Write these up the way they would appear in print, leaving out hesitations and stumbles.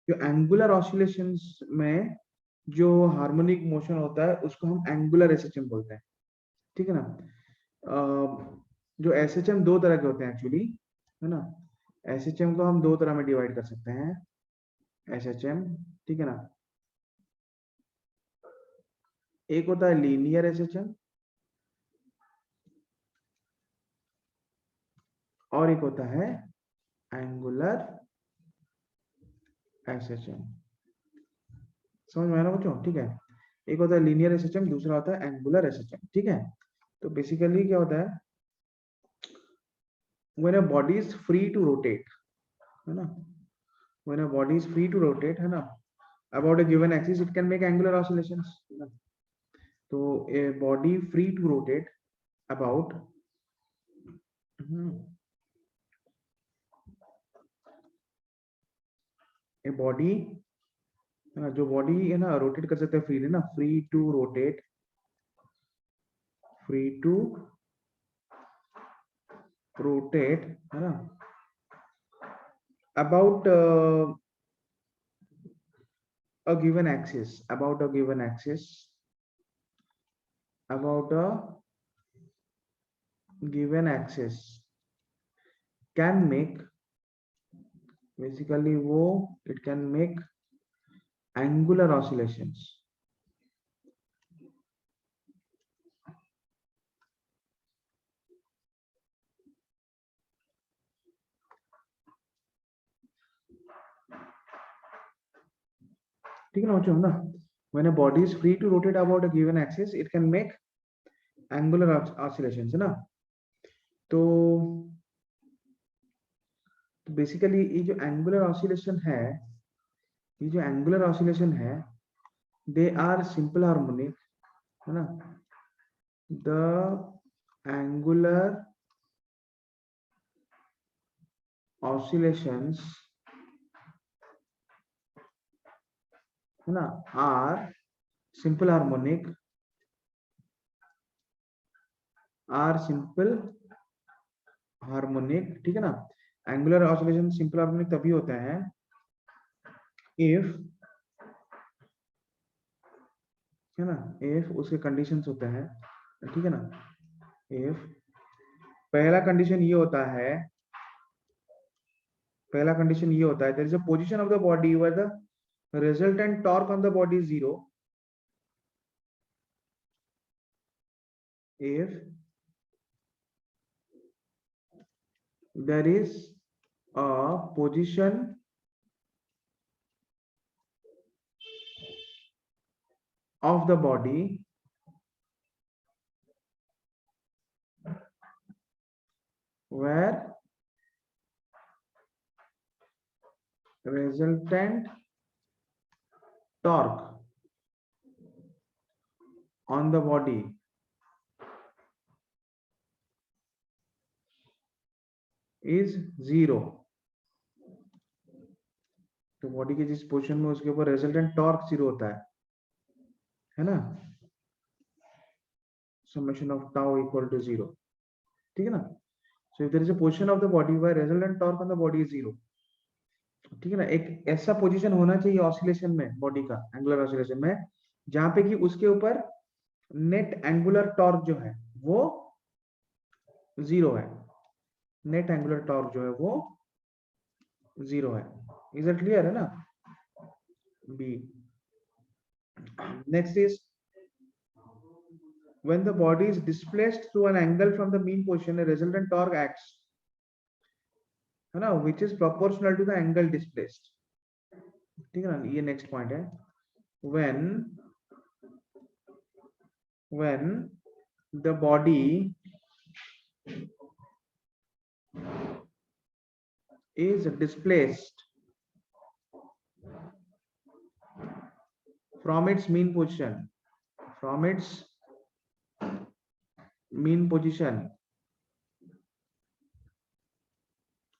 जो angular oscillations में जो हार्मोनिक मोशन होता है उसको हम एंगुलर एसएचएम बोलते हैं, ठीक है ना। जो एसएचएम दो तरह के होते हैं एक्चुअली, है ना। एसएचएम को हम दो तरह में डिवाइड कर सकते हैं, एसएचएम, ठीक है ना। एक होता है लीनियर एसएचएम और एक होता है एंगुलर एसएचएम। समझ में आ रहा बच्चों, ठीक है। एक होता है लीनियर एसएचएम, दूसरा होता है एंगुलर एसएचएम, ठीक है। तो बेसिकली क्या होता है, when a body is free to rotate, है ना, when a body is free to rotate, है ना, about a given axis, it can make angular oscillations, है ना। तो a body free to rotate about a body, है ना, जो बॉडी है ना रोटेट कर सकते हैं फ्रीली ना, free to rotate, free to rotate, है ना, about a given axis, about a given axis, about a given axis can make, basically वो it can make angular oscillations, ठीक है ना बच्चों ना। when a body is free to rotate about a given axis it can make angular oscillations, है ना। तो basically ये जो एंगुलर ऑसिलेशन है, ये जो एंगुलर ऑसिलेशन है, दे आर सिंपल हार्मोनिक, है ना। द एंगुलर ऑसिलेशंस, है ना, are simple harmonic, are simple harmonic, ठीक है ना। एंगुलर ऑसिलेशन सिंपल हार्मोनिक तभी होता है इफ, है ना, इफ उसके कंडीशंस होते हैं, ठीक है ना। इफ पहला कंडीशन ये होता है, पहला कंडीशन ये होता है there is a position of the body where the resultant torque on the body is zero, if there is a position of the body where resultant torque on the body is zero, तो body के जिस position में उसके ऊपर resultant torque zero होता है ना, summation of tau equal to zero, ठीक है ना। so if there is a position of the body where resultant torque on the body is zero, ठीक है ना, एक ऐसा पोजीशन होना चाहिए ऑसिलेशन में बॉडी का, एंगुलर ऑसिलेशन में, जहां पे कि उसके ऊपर नेट एंगुलर टॉर्क जो है वो जीरो है, नेट एंगुलर टॉर्क जो है वो जीरो है। इज इट क्लियर, है ना। B next is when the body is displaced through an angle from the mean position, a resultant torque acts, है ना, which is proportional to the angle displaced, ठीक है ना। ये नेक्स्ट पॉइंट है, when the body is displaced from its mean position, from its mean position,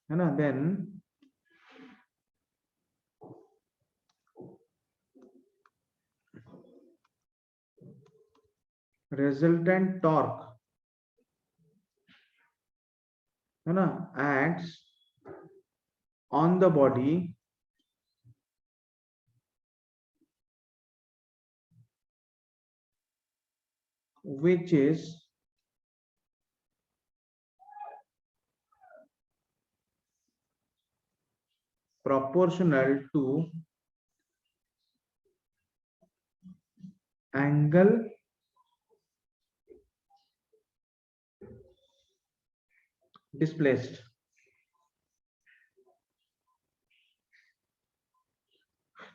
है ना, then resultant torque, है ना, acts on on the body which is proportional to angle displaced.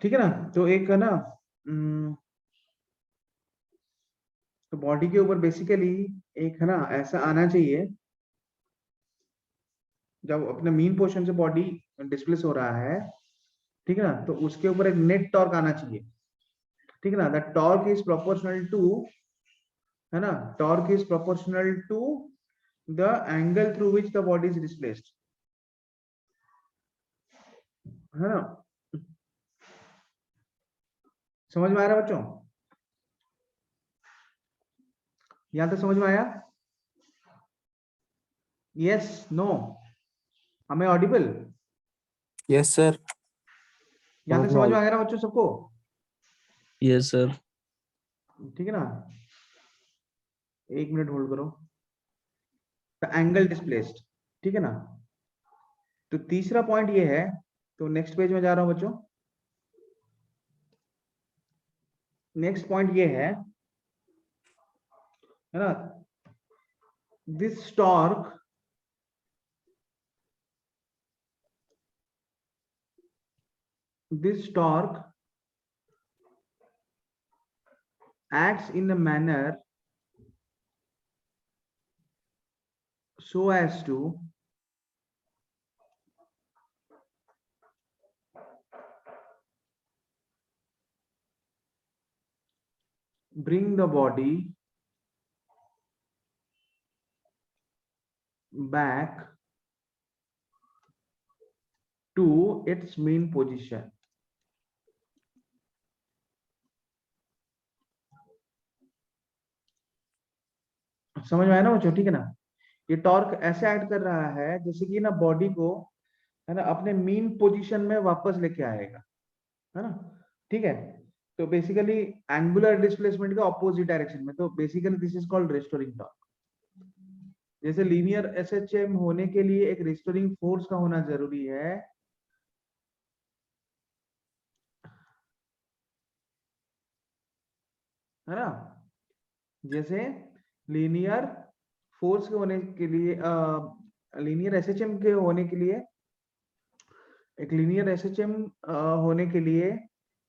ठीक है ना? तो एक है ना, तो बॉडी के ऊपर बेसिकली एक है ना ऐसा आना चाहिए, जब अपने मीन पोर्शन से बॉडी डिस्प्लेस हो रहा है, ठीक है ना, तो उसके ऊपर एक नेट टॉर्क आना चाहिए, ठीक है ना, the torque is proportional to, है ना, torque is proportional to the angle through which the body is displaced, है ना? समझ में आ रहा है बच्चों? यहां तक समझ में आया? यस, नो, हमें ऑडिबल? Yes sir. यहां तक समझ में आ गया ना बच्चों सबको? Yes sir. ठीक है ना, एक मिनट होल्ड करो। द एंगल डिस्प्लेस्ड, ठीक है ना? तो तीसरा पॉइंट ये है, तो नेक्स्ट पेज में जा रहा हूं बच्चों। नेक्स्ट पॉइंट ये है ना, this torque acts in a manner so as to bring the body back to its main position. समझ में आया ना बच्चों? ठीक है ना, ये टॉर्क ऐसे एक्ट कर रहा है जैसे कि ना बॉडी को, है ना, अपने मीन पोजीशन में वापस लेके आएगा, है ना? ठीक है, तो बेसिकली एंगुलर डिस्प्लेसमेंट का ऑपोजिट डायरेक्शन में, तो basically this is called restoring torque. जैसे लीनियर एसएचएम होने के लिए एक रिस्टोरिंग फोर्स का होना जरूरी है ना? जैसे लीनियर फोर्स के होने के लिए, लीनियर एसएचएम के होने के लिए, एक लीनियर एसएचएम होने के लिए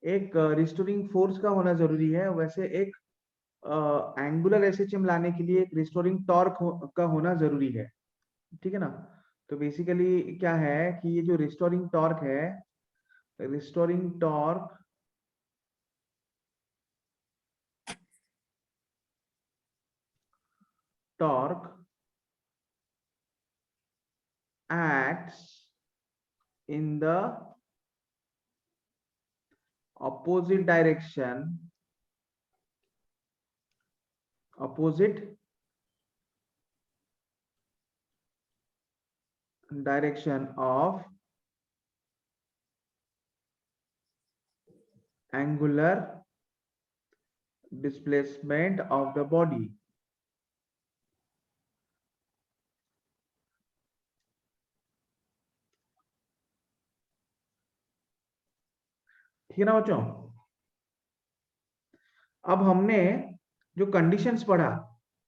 एक रिस्टोरिंग फोर्स का होना जरूरी है, वैसे एक एंगुलर एसएचएम लाने के लिए एक रिस्टोरिंग टॉर्क का होना जरूरी है, ठीक है ना? तो बेसिकली क्या है कि ये जो रिस्टोरिंग टॉर्क है, restoring torque acts in the opposite direction of angular displacement of the body. ठीक है ना बच्चों? अब हमने जो कंडीशंस पढ़ा,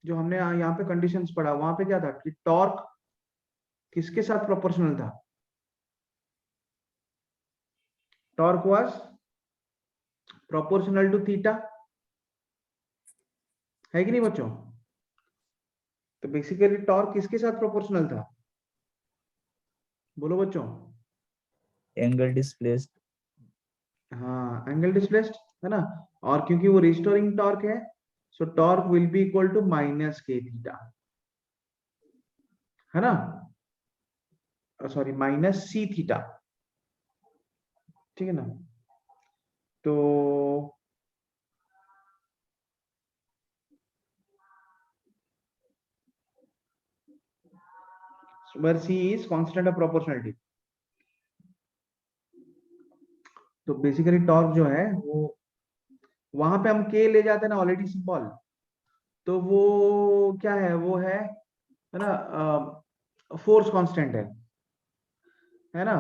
जो हमने यहाँ पे कंडीशंस पढ़ा, वहां पे क्या था कि टॉर्क किसके साथ प्रोपोर्शनल था? Torque was proportional to theta, है कि नहीं बच्चों? तो बेसिकली टॉर्क किसके साथ प्रोपोर्शनल था? बोलो बच्चों। Angle displaced. हाँ, एंगल डिस्प्लेस्ड, है ना? और क्योंकि वो रिस्टोरिंग टॉर्क है, so torque will be equal to minus k theta, है ना? सॉरी, माइनस सी थीटा, ठीक है ना? तो where c is constant of proportionality, तो बेसिकली टॉर्क जो है वो वहां पे हम के ले जाते हैं ना ऑलरेडी सिंबल, तो वो क्या है, वो है ना, फोर्स कांस्टेंट है ना,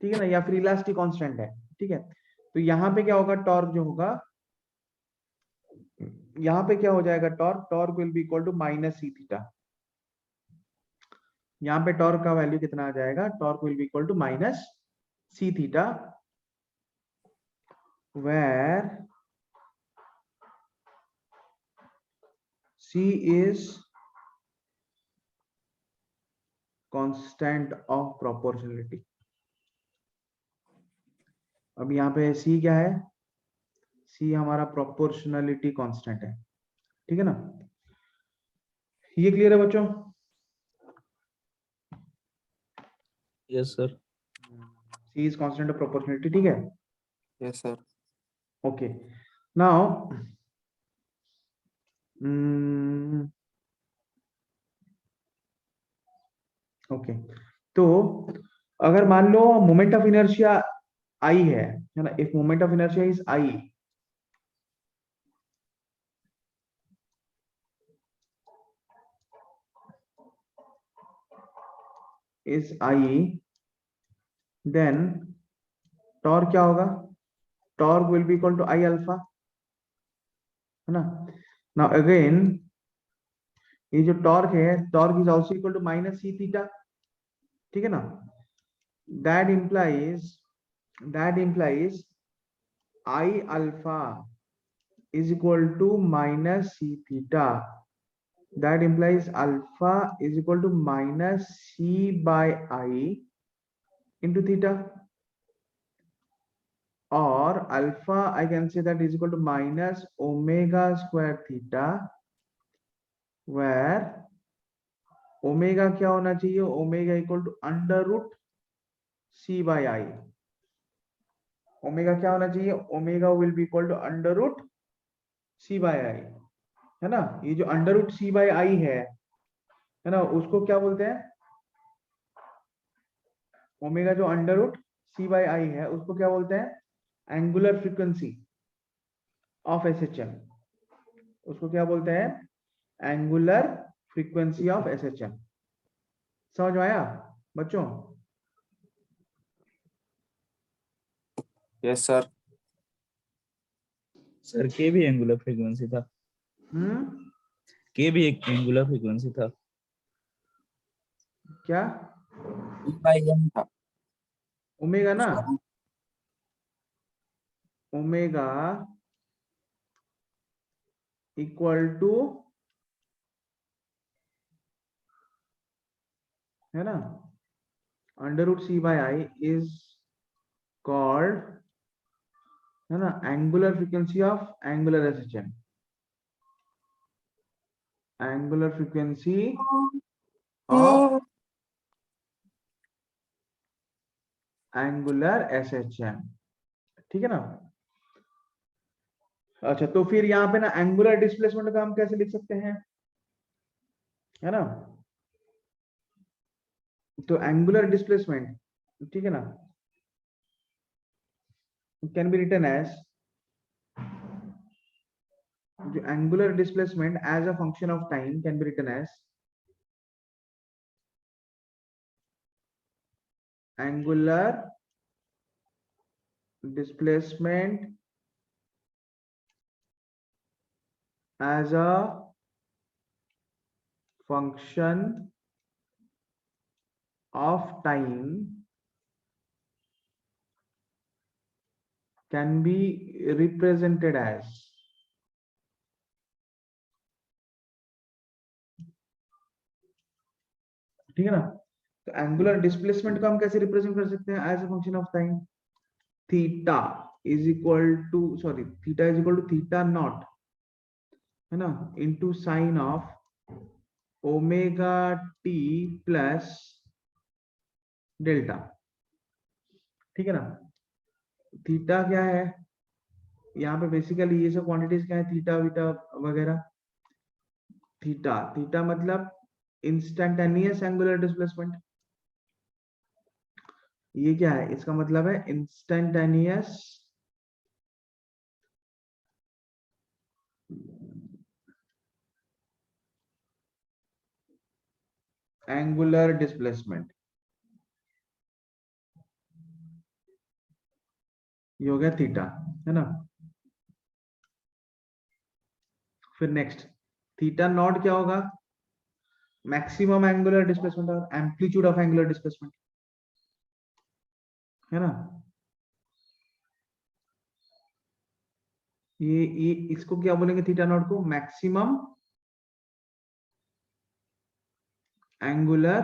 ठीक है ना, या फिर इलास्टिक कांस्टेंट है, ठीक है। तो यहाँ पे क्या होगा, टॉर्क जो होगा, यहाँ पे क्या हो जाएगा, torque torque will be equal to minus C theta. यहाँ पे टॉर्क का वैल्यू कितना आ जाएगा, torque will be equal to minus C theta, where C is constant of proportionality. अब यहाँ पे सी क्या है, सी हमारा प्रोपोर्शनलिटी कांस्टेंट है, ठीक है ना। ये क्लियर है बच्चों? Yes sir. C is constant of proportionality, ठीक है। Yes sir. Okay, now okay, तो अगर मान लो मोमेंट ऑफ इनर्शिया आई है ना, if moment of inertia is I, then torque क्या होगा, torque will be equal to I alpha, है ना। नाउ अगेन ये जो टॉर्क है, torque is also equal to minus C theta, ठीक है ना। That implies I alpha is equal to minus c theta. That implies alpha is equal to minus c by I into theta, or alpha I can say that is equal to minus omega square theta, where omega क्या होना चाहिए, omega equal to under root c by I। Omega क्या होना चाहिए, omega will be equal to under root C by I, है ना। ये जो under root C by I है ना, उसको क्या बोलते हैं, ओमेगा जो under root C by I है उसको क्या बोलते हैं, एंगुलर फ्रीक्वेंसी ऑफ एसएचएम। उसको क्या बोलते हैं, एंगुलर फ्रीक्वेंसी ऑफ एसएचएम। समझ में आया बच्चों? Yes sir. सर के भी एंगुलर फ्रीक्वेंसी था। के भी एक एंगुलर फ्रीक्वेंसी था। क्या E/m था। ओमेगा ना, ओमेगा इक्वल टू, है ना, under root C by I is called, है ना, angular frequency of angular SHM, angular frequency of angular SHM, ठीक है ना। अच्छा, तो फिर यहाँ पे ना एंगुलर डिस्प्लेसमेंट का हम कैसे लिख सकते हैं, है ना। तो एंगुलर डिस्प्लेसमेंट, ठीक है ना, कैन बी रिटन एज, जो angular displacement as a function of time can be written as angular displacement as a function of time can be represented as, ठीक है ना। तो एंगुलर डिस्प्लेसमेंट को हम कैसे रिप्रेजेंट कर सकते हैं, as a function of time, theta is equal to, sorry, theta is equal to theta naught, है ना, into sine of omega t plus delta, ठीक है ना। थीटा क्या है, यहाँ पे बेसिकली ये सब क्वांटिटीज क्या है, थीटा वीटा वगैरह। थीटा, थीटा मतलब इंस्टेंटेनियस एंगुलर डिस्प्लेसमेंट, ये क्या है, इसका मतलब है इंस्टेंटेनियस एंगुलर डिस्प्लेसमेंट, ये हो गया थीटा, है ना। फिर नेक्स्ट थीटा नॉट क्या होगा, मैक्सिमम एंगुलर डिस्प्लेसमेंट और एम्पलीट्यूड ऑफ एंगुलर डिस्प्लेसमेंट, है ना। ये इसको क्या बोलेंगे, थीटा नॉट को मैक्सिमम एंगुलर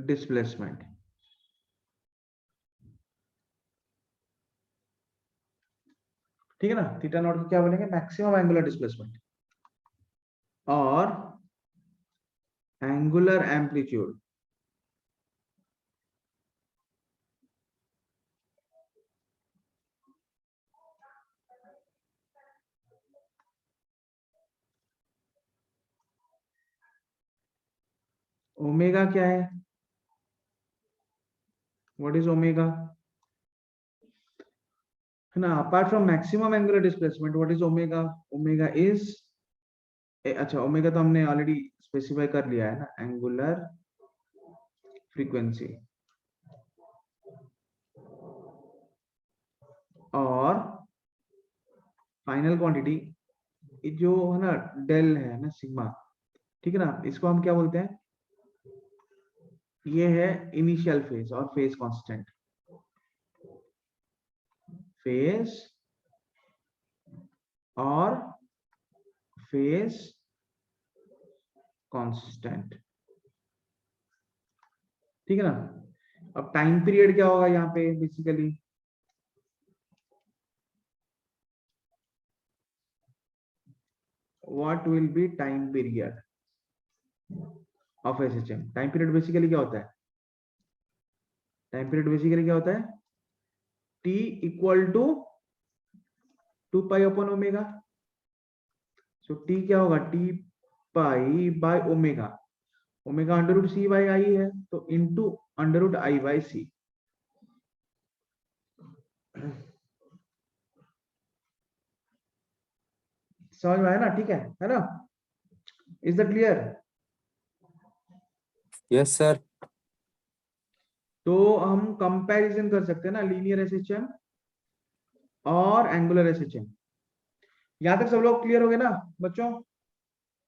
डिस्प्लेसमेंट, ठीक है ना। थीटा नॉट को क्या बोलेंगे, मैक्सिमम एंगुलर डिस्प्लेसमेंट और एंगुलर एम्पलीट्यूड, ओमेगा क्या है, व्हाट इज ओमेगा, है ना। Apart from maximum angular displacement what is omega, omega is, अच्छा ओमेगा तो हमने ऑलरेडी स्पेसिफाई कर लिया है ना, एंगुलर फ्रीक्वेंसी और फाइनल क्वांटिटी जो है ना डेल है ना सिग्मा, ठीक है ना। इसको हम क्या बोलते हैं, ये है इनिशियल फेज और फेज कांस्टेंट, फेज और फेज कांस्टेंट, ठीक है ना। अब टाइम पीरियड क्या होगा यहाँ पे basically, what will be time period of SHM. Time period basically क्या होता है, टाइम पीरियड बेसिकली क्या होता है, T equal to 2 pi upon omega. So T क्या होगा, T pi by omega, omega under root c by I है तो into under root I by c. समझ में आया ना, ठीक है ना, is that clear. Yes sir. तो हम कंपैरिजन कर सकते हैं ना लीनियर एसएचएम और एंगुलर एसएचएम। यहां तक सब लोग क्लियर हो गए ना बच्चों,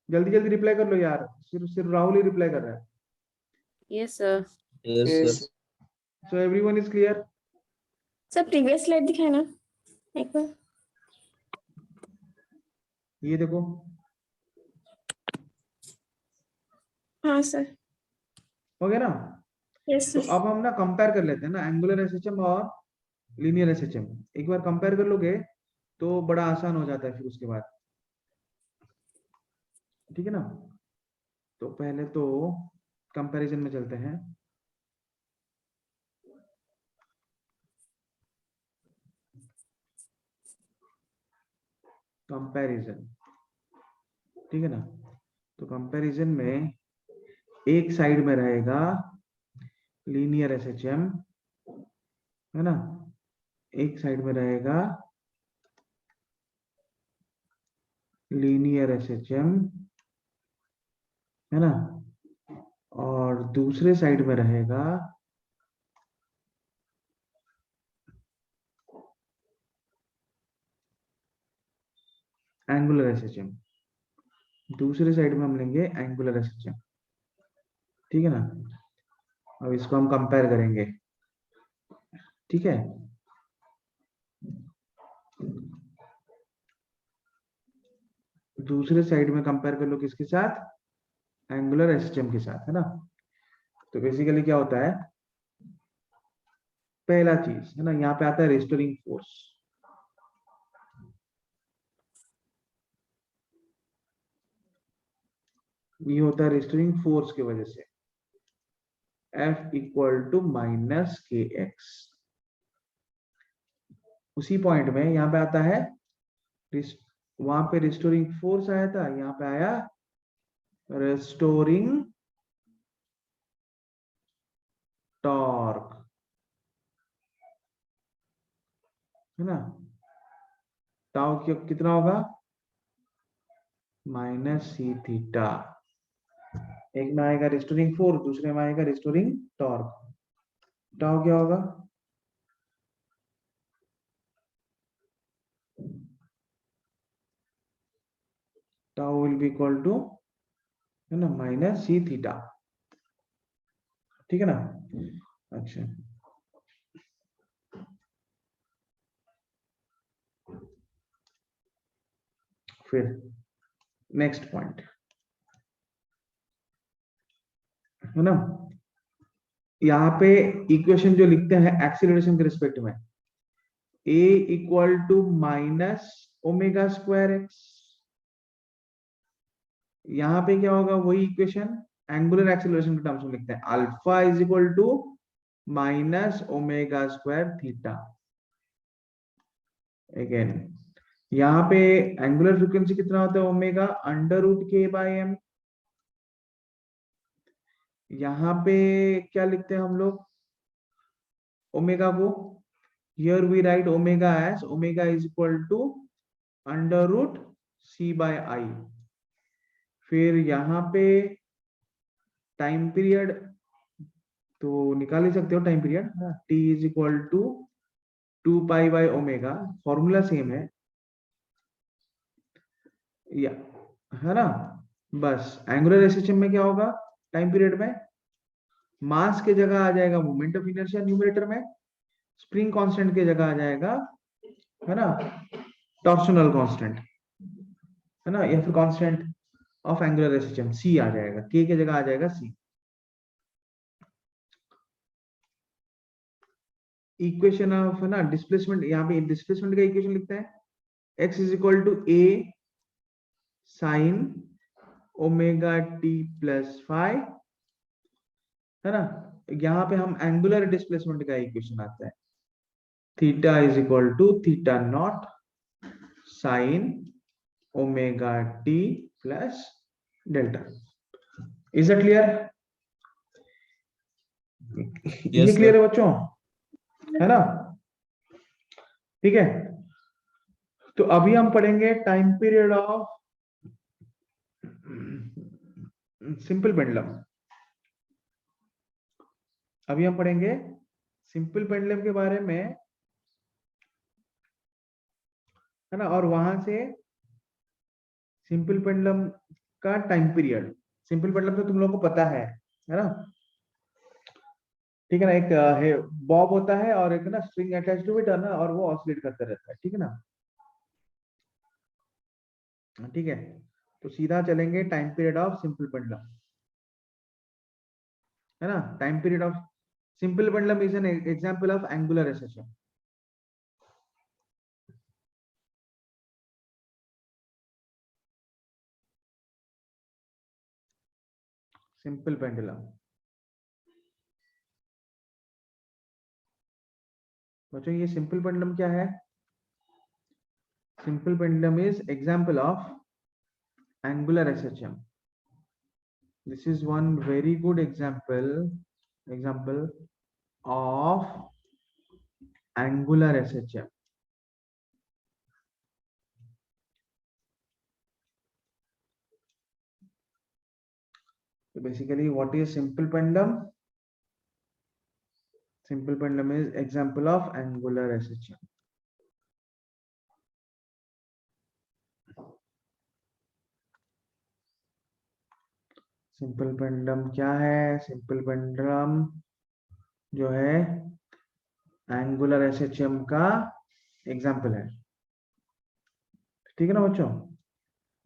जल्दी जल्दी रिप्लाई कर लो यार, सिर्फ सिर्फ राहुल ही रिप्लाई कर रहा है। Yes sir. Yes Yes. Sir. So everyone is clear. Sir previous slide दिखाए ना एक बार। ये देखो, हाँ सर। हो गया ना। यस तो सर। अब हम ना कंपेयर कर लेते हैं ना एंगुलर एसएचएम और लीनियर एसएचएम। एक बार कंपेयर कर लोगे तो बड़ा आसान हो जाता है फिर उसके बाद, ठीक है ना। तो पहले तो कंपैरिजन में चलते हैं। कंपैरिजन, ठीक है ना। तो कंपैरिजन में एक साइड में रहेगा लीनियर एसएचएम, है ना, एक साइड में रहेगा लीनियर एसएचएम, है ना, और दूसरे साइड में रहेगा एंगुलर एसएचएम। दूसरे साइड में हम लेंगे एंगुलर एसएचएम, ठीक है ना। अब इसको हम कंपेयर करेंगे, ठीक है। दूसरे साइड में कंपेयर कर लो किसके साथ, एंगुलर एसएचएम के साथ, है ना। तो बेसिकली क्या होता है, पहला चीज है ना, यहाँ पे आता है रिस्टोरिंग फोर्स। ये होता है रिस्टोरिंग फोर्स की वजह से, F इक्वल टू माइनस के एक्स। उसी पॉइंट में यहाँ पे आता है, वहां पे रिस्टोरिंग फोर्स आया था, यहाँ पे आया रिस्टोरिंग टॉर्क, है ना, टाउ कितना होगा माइनस सी थीटा। एक में आएगा रिस्टोरिंग फोर्स, दूसरे में आएगा रिस्टोरिंग टॉर्क। टाउ क्या होगा, tau will be equal to, है ना, माइनस सी थीटा। ठीक है ना। अच्छा, फिर नेक्स्ट पॉइंट, है ना, यहाँ पे इक्वेशन जो लिखते हैं एक्सीलरेशन के रिस्पेक्ट में, a equal to minus omega square x, यहाँ पे क्या होगा वही इक्वेशन एंगुलर एक्सीलरेशन के टर्म्स में लिखते हैं, alpha is equal to minus omega square theta. Again यहाँ पे एंगुलर फ्रीक्वेंसी कितना होता है omega under root k by m. यहाँ पे क्या लिखते हैं हम लोग ओमेगा को, here we write omega as omega is equal to under root C by I. फिर यहाँ पे टाइम पीरियड तो निकाल ही सकते हो, time period t is equal to 2 pi by omega, formula same है या, है ना। बस एंगुलर एसएचएम में क्या होगा, टाइम पीरियड में मास के जगह आ जाएगा मोमेंट ऑफ इनर्शिया न्यूमरेटर में, स्प्रिंग कांस्टेंट के जगह आ जाएगा, है ना, टॉर्सनल कांस्टेंट, है ना, या फिर कांस्टेंट ऑफ एंगुलर एसएचएम सी आ जाएगा, के जगह आ जाएगा सी। इक्वेशन ऑफ, है ना, डिस्प्लेसमेंट, यहाँ पे डिस्प्लेसमेंट का इक्वेशन लिखते हैं x is equal to a sine omega t plus five, है ना। यहाँ पे हम एंगुलर डिस्प्लेसमेंट का इक्वेशन आता है theta is equal to theta naught sine omega t plus delta. Is it clear? ये Yes, क्लियर sir. है बच्चों, है ना? ठीक है, तो अभी हम पढ़ेंगे time period of simple pendulum. अभी हम पढ़ेंगे सिंपल पेंडुलम के बारे में, है ना, और वहां से सिंपल पेंडुलम का टाइम पीरियड, सिंपल पेंडुलम तो तुम लोगों को पता है ना, ठीक है ना, एक है बॉब होता है और एक ना स्ट्रिंग अटैच टू इट है ना, और वो ऑसिलेट करता रहता है, ठीक है ना। ठीक है, तो सीधा चलेंगे time period of simple pendulum, है ना। Time period of simple pendulum is an example of angular SHM. Simple pendulum बच्चों, ये सिंपल पेंडुलम क्या है? Simple pendulum is example of angular SHM. This is one very good example of angular SHM. So basically, what is simple pendulum? Simple pendulum is example of angular SHM. Simple pendulum क्या है? Simple pendulum जो है angular SHM का example है, ठीक है ना बच्चों?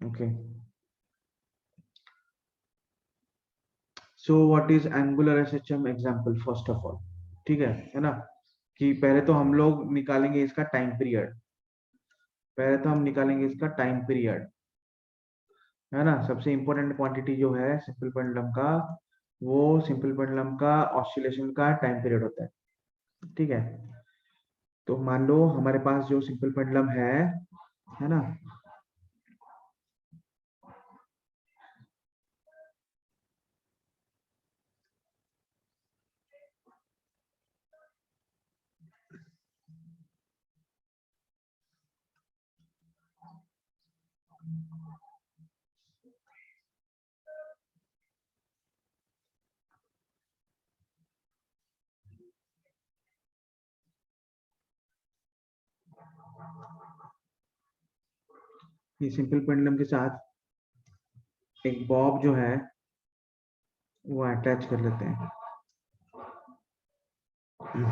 Okay, so what is angular SHM example first of all, ठीक है ना, कि पहले तो हम लोग निकालेंगे इसका टाइम पीरियड, पहले तो हम निकालेंगे इसका टाइम पीरियड, है ना। सबसे इंपॉर्टेंट क्वांटिटी जो है सिंपल पेंडुलम का, वो सिंपल पेंडुलम का ऑसिलेशन का टाइम पीरियड होता है, ठीक है। तो मान लो हमारे पास जो सिंपल पेंडुलम है ना, ये सिंपल पेंडुलम के साथ एक बॉब जो है वो अटैच कर लेते हैं,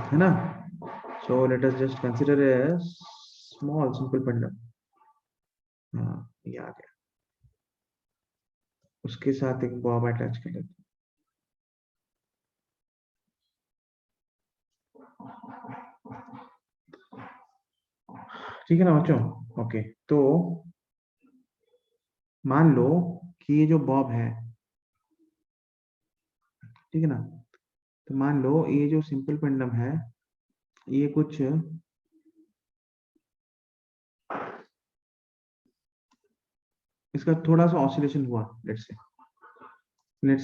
है ना। So let us just consider a small simple pendulum. हाँ, ये आ गया, उसके साथ एक बॉब अटैच कर लेते हैं। ठीक है ना बच्चों? ओके, तो मान लो कि ये जो बॉब है, ठीक है ना, तो मान लो ये जो सिंपल पेंडुलम है ये कुछ इसका थोड़ा सा ऑसिलेशन हुआ, लेट्स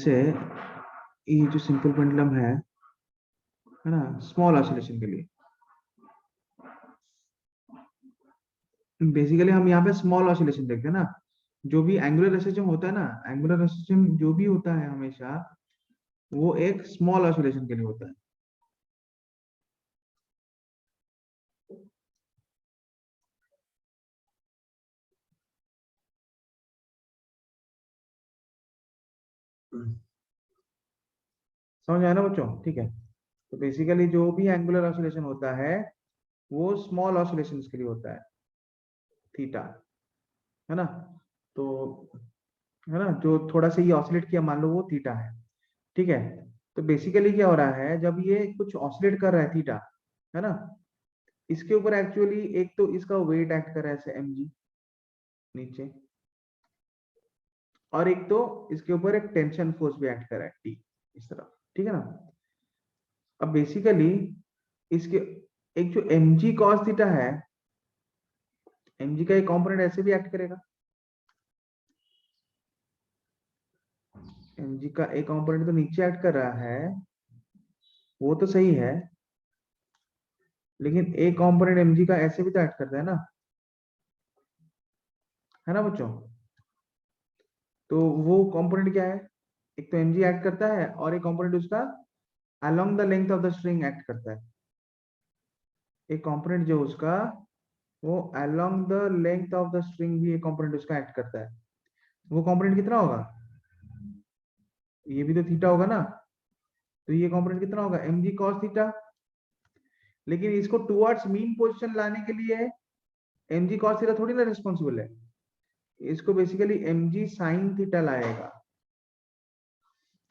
से ये जो सिंपल पेंडुलम है ना, स्मॉल ऑसिलेशन के लिए बेसिकली हम यहाँ पे स्मॉल ऑसिलेशन देखते हैं ना। जो भी एंगुलर रेसिस्टेम होता है ना, एंगुलर रेसिस्टेम जो भी होता है हमेशा वो एक स्मॉल ऑसिलेशन के लिए होता है। समझ आया ना बच्चों? ठीक है, तो बेसिकली जो भी एंगुलर ऑसिलेशन होता है वो स्मॉल ऑसिलेशंस के लिए होता है, थीटा, है ना। तो है ना, जो थोड़ा सा ये ऑसिलेट किया मान लो वो थीटा है, ठीक है। तो बेसिकली क्या हो रहा है, जब ये कुछ ऑसिलेट कर रहा है थीटा, है ना, इसके ऊपर एक्चुअली एक तो इसका वेट एक्ट कर रहा है ऐसे mg नीचे, और एक तो इसके ऊपर एक टेंशन फोर्स भी एक्ट कर रहा है टी, इस तरह, ठीक है ना। अब बेसिकली इसके एक जो mg cos थीटा है, mg का एक कंपोनेंट ऐसे भी एक्ट करेगा, mg का एक कंपोनेंट तो नीचे एक्ट कर रहा है, वो तो सही है, लेकिन एक कंपोनेंट mg का ऐसे भी तो एक्ट करता है ना बच्चों। तो वो कंपोनेंट क्या है, एक तो mg एक्ट करता है और एक कंपोनेंट उसका along the length of the string act करता है। एक कंपोनेंट जो उसका वो along the length of the string भी एक कंपोनेंट उसका एक्ट करता है। वो कंपोनेंट कितना होगा, ये भी तो थीटा होगा ना, तो ये कंपोनेंट कितना होगा mg cos थीटा। लेकिन इसको टुवर्ड्स मीन पोजीशन लाने के लिए mg cos थीटा थोड़ी ना रिस्पॉन्सिबल है, इसको बेसिकली mg sin थीटा लाएगा।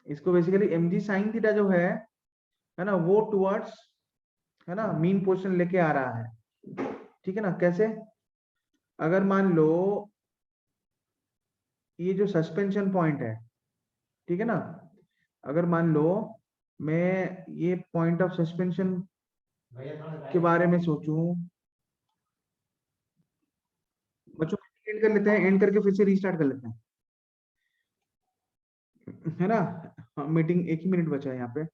इसको बेसिकली mg sin थीटा जो है ना, वो टुवर्ड्स, है ना, मीन पोजीशन लेके आ रहा है, ठीक है ना। कैसे, अगर मान लो ये जो सस्पेंशन पॉइंट है, ठीक है ना, अगर मान लो मैं ये पॉइंट ऑफ सस्पेंशन के बारे में सोचूं, बच्चों एंड कर लेते हैं, एंड करके फिर से रीस्टार्ट कर लेते हैं, है ना। मीटिंग 1 ही मिनट बचा है यहाँ पे।